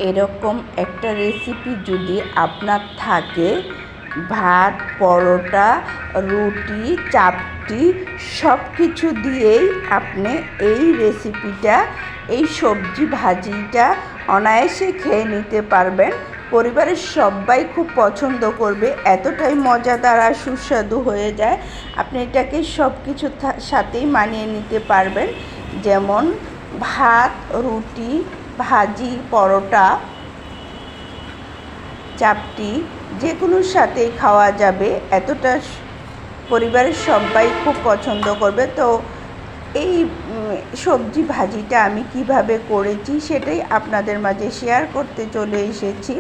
এরকম একটা রেসিপি যদি আপনার থাকে, ভাত, পরোটা, রুটি, চাপটি সব কিছু দিয়েই আপনি এই রেসিপিটা, এই সবজি ভাজিটা অনায়াসে খেয়ে নিতে পারবেন। পরিবারের সবাই খুব পছন্দ করবে, এতটাই মজাদার আর সুস্বাদু হয়ে যায়। আপনি এটাকে সব কিছুর সাথেই মানিয়ে নিতে পারবেন, যেমন ভাত, রুটি, ভাজি, পরোটা, চাপটি যে কোনোর সাথেই খাওয়া যাবে। এতটা পরিবারের সবাই খুব পছন্দ করবে। তো এই সবজি ভাজিটা আমি কিভাবে করেছি সেটাই আপনাদের মাঝে শেয়ার করতে চলে এসেছি।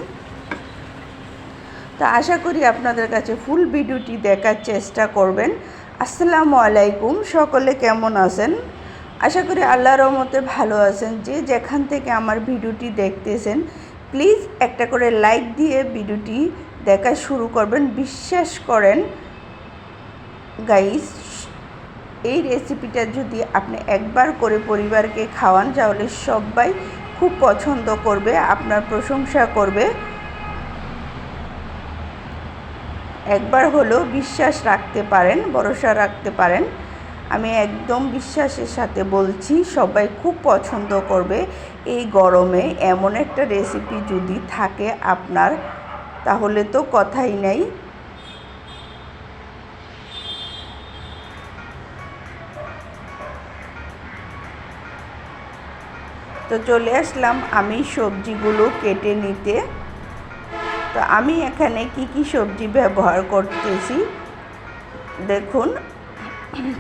তো আশা করি আপনাদের কাছে ফুল ভিডিওটি দেখার চেষ্টা করবেন। আসসালামু আলাইকুম, সকলে কেমন আছেন? আশা করি আল্লাহর রহমতে ভালো আছেন। যে যেখান থেকে আমার ভিডিওটি দেখতেছেন, প্লিজ একটা করে লাইক দিয়ে ভিডিওটি দেখা শুরু করবেন। বিশ্বাস করেন গাইস, এই রেসিপিটা যদি আপনি একবার করে পরিবারকে খাওয়ান, তাহলে সবাই খুব পছন্দ করবে, আপনার প্রশংসা করবে। একবার হলেও বিশ্বাস রাখতে পারেন, ভরসা রাখতে পারেন। আমি একদম বিশ্বাসের সাথে বলছি, সবাই খুব পছন্দ করবে। এই গরমে এমন একটা রেসিপি যদি থাকে আপনার, তাহলে তো কথাই নেই। তো চলে আসলাম আমি সবজিগুলো কেটে নিতে। তো আমি এখানে কি সবজি ব্যবহার করতেছি দেখুন।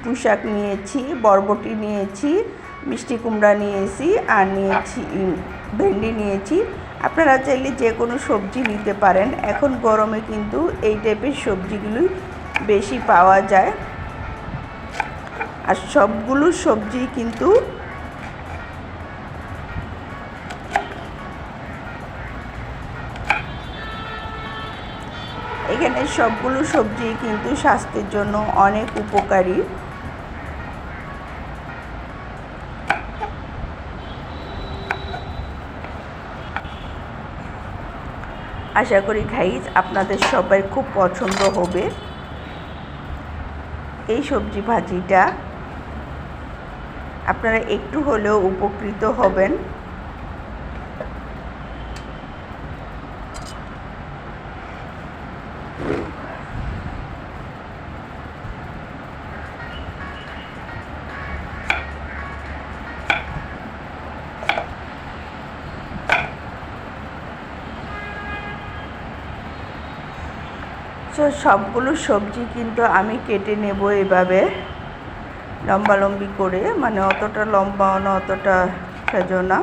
পুঁইশাক নিয়েছি, বরবটি নিয়েছি, মিষ্টি কুমড়া নিয়েছি, আর নিয়েছি ভেন্ডি নিয়েছি। আপনারা চাইলে যে কোনো সবজি নিতে পারেন। এখন গরমে কিন্তু এই টাইপের সবজিগুলোই বেশি পাওয়া যায়। আর সবগুলো সবজি কিন্তু এখানে সবগুলো সবজি কিন্তু স্বাস্থ্যের জন্য অনেক উপকারী। আশা করি গাইস আপনাদের সবাই খুব পছন্দ হবে এই সবজি ভাজিটা। আপনারা একটু হলেও উপকৃত হবেন। তো সবগুলো সবজি কিন্তু আমি কেটে নেব এভাবে লম্বালম্বি করে, মানে অতটা লম্বাও না অতটা সাজো না।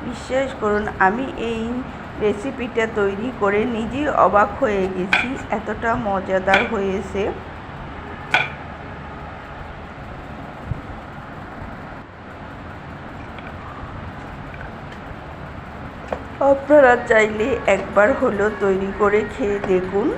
বিশ্বাস করুন, আমি এই রেসিপিটা তৈরি করে নিজেই অবাক হয়ে গেছি, এতটা মজাদার হয়েছে। আপনারা চাইলে একবার হলেও তৈরি করে খেয়ে দেখুন।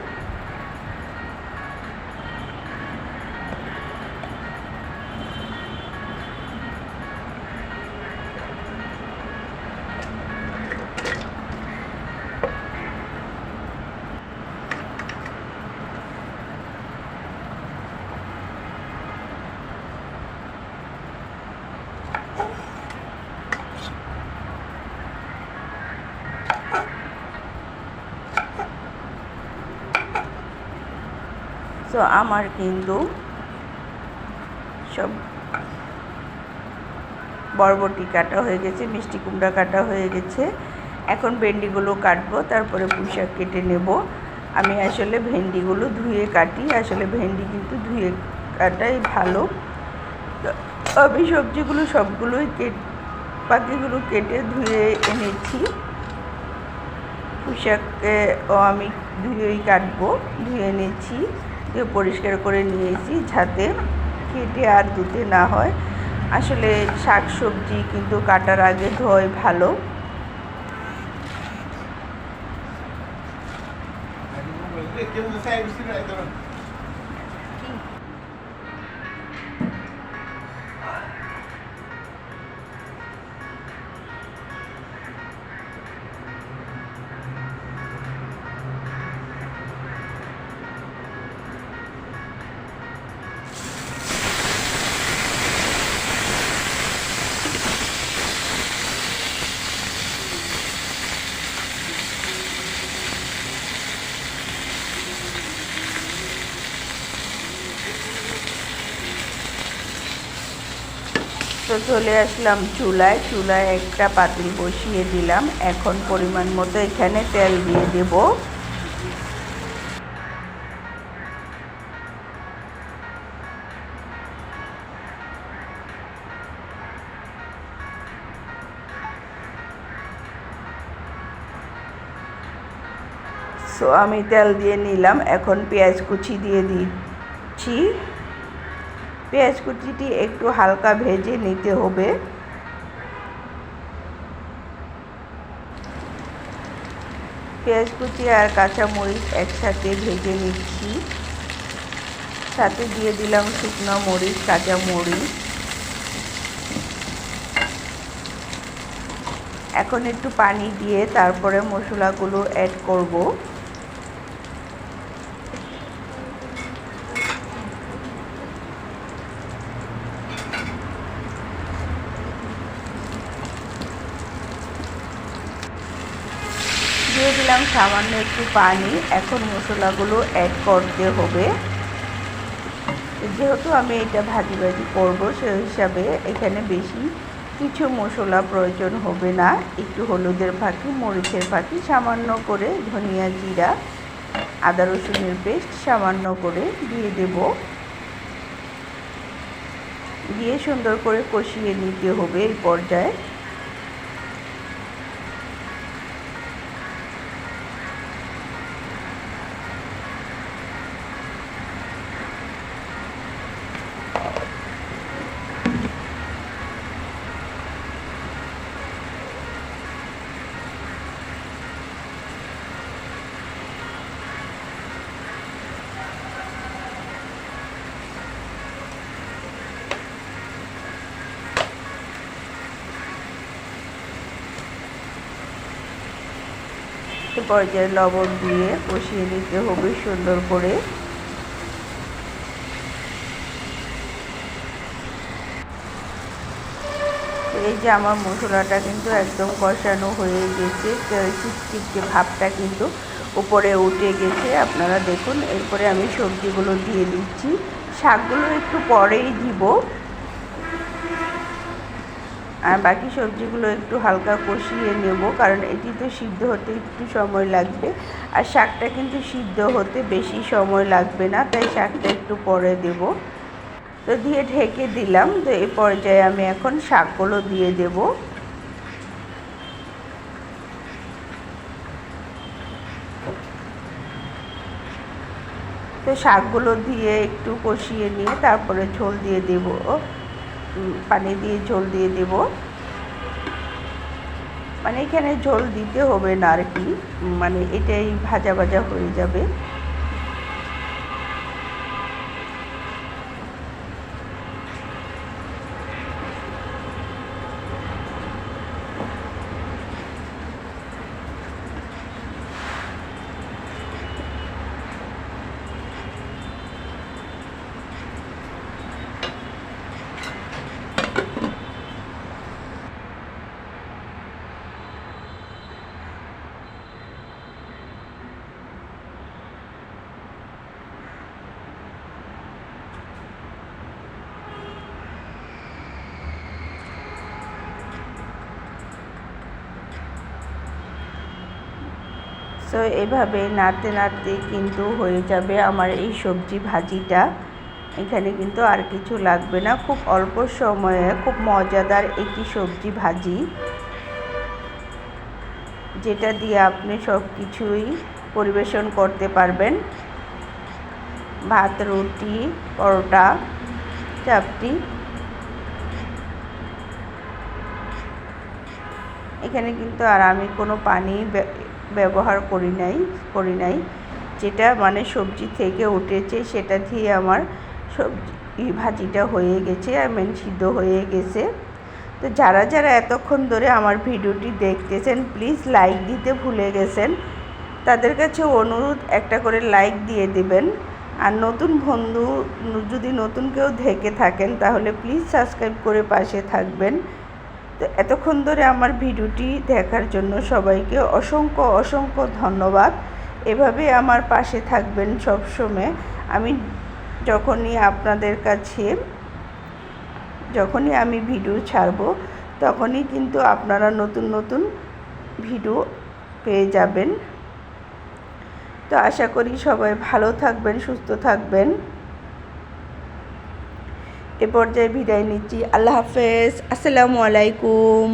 তো আমার কিন্তু সব বরবটি কাটা হয়ে গেছে, মিষ্টি কুমড়া কাটা হয়ে গেছে। এখন ভেন্ডিগুলো কাটবো, তারপরে পুঁইশাক কেটে নেব। আমি আসলে ভেন্ডিগুলো ধুয়ে কাটি, আসলে ভেন্ডি কিন্তু ধুয়ে কাটাই ভালো। তো আমি সবজিগুলো সবগুলোই বাকিগুলো কেটে ধুয়ে এনেছি। পুঁইশাকও আমি ধুয়েই কাটবো, ধুয়ে এনেছি, ধুয়ে পরিষ্কার করে নিয়েছি যাতে কেটে আর ধুতে না হয়। আসলে শাক সবজি কিন্তু কাটার আগে ধোয় ভালো। তো চলে আসলাম চুলায়। চুলায় একটা পাতিল বসিয়ে দিলাম। এখন পরিমাণ মতো এখানে তেল দিয়ে দেব। সো আমি তেল দিয়ে নিলাম। এখন পেঁয়াজ কুচি দিয়ে দিচ্ছি। পেঁয়াজ কুচিটি একটু হালকা ভেজে নিতে হবে। পেঁয়াজ কুচি আর কাঁচামরিচ একসাথে ভেজে নিচ্ছি। সাথে দিয়ে দিলাম শুকনো মরিচ, কাঁচামরিচ। এখন একটু পানি দিয়ে তারপরে মশলাগুলো অ্যাড করব। দিয়ে দিলাম সামান্য একটু পানি। এখন মশলাগুলো অ্যাড করতে হবে। যেহেতু আমি এটা ভাজি করব, সেই হিসাবে এখানে বেশি কিছু মশলা প্রয়োজন হবে না। একটু হলুদের ফাঁকি, মরিচের ফাঁকি, সামান্য করে ধনিয়া, জিরা, আদা রসুনের পেস্ট সামান্য করে দিয়ে দেব। দিয়ে সুন্দর করে কষিয়ে নিতে হবে এই পর্যায়ে। পর্যায়ে লবণ দিয়ে কষিয়ে নিতে হবে সুন্দর করে। এই যে আমার মশলাটা কিন্তু একদম কষানো হয়ে গেছে। চিটচিটে ভাবটা কিন্তু উপরে উঠে গেছে, আপনারা দেখুন। এরপরে আমি সবজিগুলো দিয়ে দিচ্ছি। শাকগুলো একটু পরেই দিব, আর বাকি সবজিগুলো একটু হালকা কষিয়ে নেব, কারণ এটি তো সিদ্ধ হতে একটু সময় লাগবে। আর শাকটা কিন্তু সিদ্ধ হতে বেশি সময় লাগবে না, তাই শাকটা একটু পরে দেব। তো দিয়ে ঢেকে দিলাম। তো এই পর্যায়ে আমি এখন শাকগুলো দিয়ে দেব। তো শাকগুলো দিয়ে একটু কষিয়ে নিয়ে তারপরে ঝোল দিয়ে দেব, পানি দিয়ে ঝোল দিয়ে দেব। মানে এখানে ঝোল দিতে হবে না আর কি, মানে এটাই ভাজা ভাজা হয়ে যাবে। সো এভাবে নাড়তে নাড়তে কিন্তু হয়ে যাবে আমার এই সবজি ভাজিটা। এখানে কিন্তু আর কিছু লাগবে না। খুব অল্প সময়ে খুব মজাদার একটি সবজি ভাজি, যেটা দিয়ে আপনি সব কিছুই পরিবেশন করতে পারবেন। ভাত, রুটি, পরোটা, চাপটি। এখানে কিন্তু আর আমি কোনো পানি ব্যবহার করি নাই। যেটা মানে সবজি থেকে উঠেছে সেটা দিয়ে আমার সবজি ভাজিটা হয়ে গেছে, সিদ্ধ হয়ে গেছে। তো যারা যারা এতক্ষণ ধরে আমার ভিডিওটি দেখতেছেন, প্লিজ লাইক দিতে ভুলে গেছেন। তাদের কাছে অনুরোধ, একটা করে লাইক দিয়ে দেবেন। আর নতুন বন্ধু যদি নতুন কেউ দেখে থাকেন, তাহলে প্লিজ সাবস্ক্রাইব করে পাশে থাকবেন। তো এতক্ষণ ধরে আমার ভিডিওটি দেখার জন্য সবাইকে অসংখ্য অসংখ্য ধন্যবাদ। এভাবে আমার পাশে থাকবেন সব সময়। আমি যখনই আপনাদের কাছে যখনই আমি ভিডিও ছাড়বো তখনই কিন্তু আপনারা নতুন নতুন ভিডিও পেয়ে যাবেন। তো আশা করি সবাই ভালো থাকবেন, সুস্থ থাকবেন। এ পর্যায়ে বিদায় নিচ্ছি। আল্লাহ হাফেজ। আসসালামু আলাইকুম।